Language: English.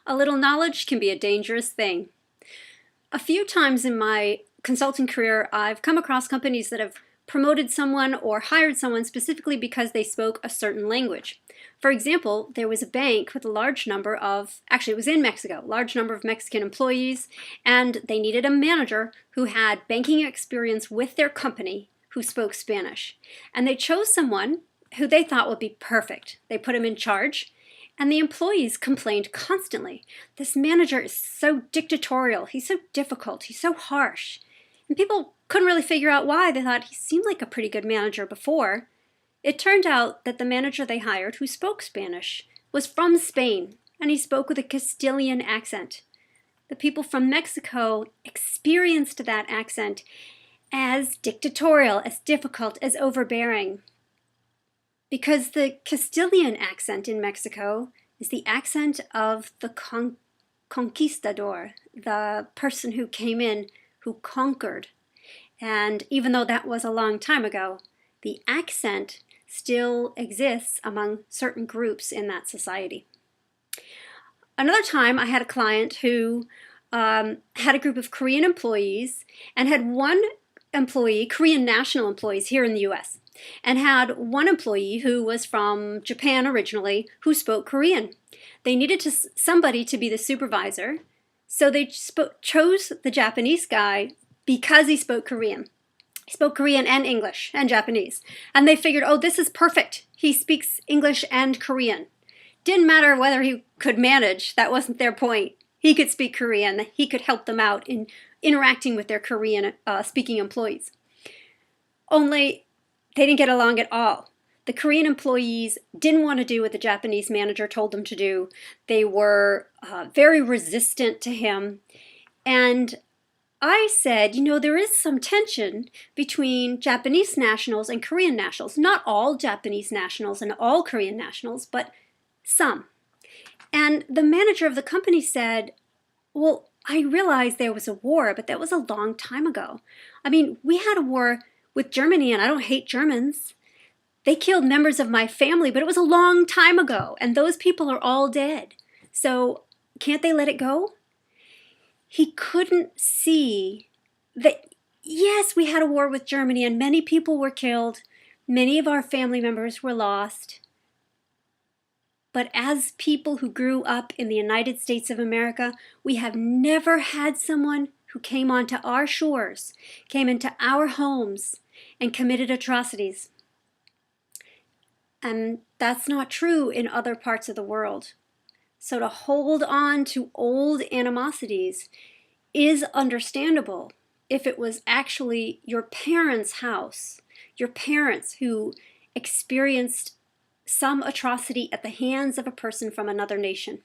A little knowledge can be a dangerous thing. A few times in my consulting career, I've come across companies that have promoted someone or hired someone specifically because they spoke a certain language. For example, there was a bank with a large number of, actually it was in Mexico, a large number of Mexican employees, and they needed a manager who had banking experience with their company who spoke Spanish. And they chose someone who they thought would be perfect. They put him in charge. And the employees complained constantly. This manager is so dictatorial, he's so difficult, he's so harsh. And people couldn't really figure out why. They thought he seemed like a pretty good manager before. It turned out that the manager they hired, who spoke Spanish, was from Spain, and he spoke with a Castilian accent. The people from Mexico experienced that accent as dictatorial, as difficult, as overbearing. Because the Castilian accent in Mexico is the accent of the conquistador, the person who came in, who conquered. And even though that was a long time ago, the accent still exists among certain groups in that society. Another time I had a client who had a group of Korean employees and had one employee, Korean national employees here in the US, and had one employee who was from Japan originally who spoke Korean. They needed somebody to be the supervisor, so they chose the Japanese guy because he spoke Korean. He spoke Korean and English and Japanese. And they figured, oh, this is perfect. He speaks English and Korean. Didn't matter whether he could manage. That wasn't their point. He could speak Korean. He could help them out in interacting with their Korean speaking employees. Only they didn't get along at all. The Korean employees didn't want to do what the Japanese manager told them to do. They were very resistant to him. And I said, you know, there is some tension between Japanese nationals and Korean nationals. Not all Japanese nationals and all Korean nationals, but some. And the manager of the company said, well, I realized there was a war, but that was a long time ago. I mean, we had a war with Germany, and I don't hate Germans. They killed members of my family, but it was a long time ago, and those people are all dead. So can't they let it go? He couldn't see that, yes, we had a war with Germany, and many people were killed. Many of our family members were lost. But as people who grew up in the United States of America, we have never had someone who came onto our shores, came into our homes, and committed atrocities. And that's not true in other parts of the world. So to hold on to old animosities is understandable if it was actually your parents' house, your parents who experienced some atrocity at the hands of a person from another nation.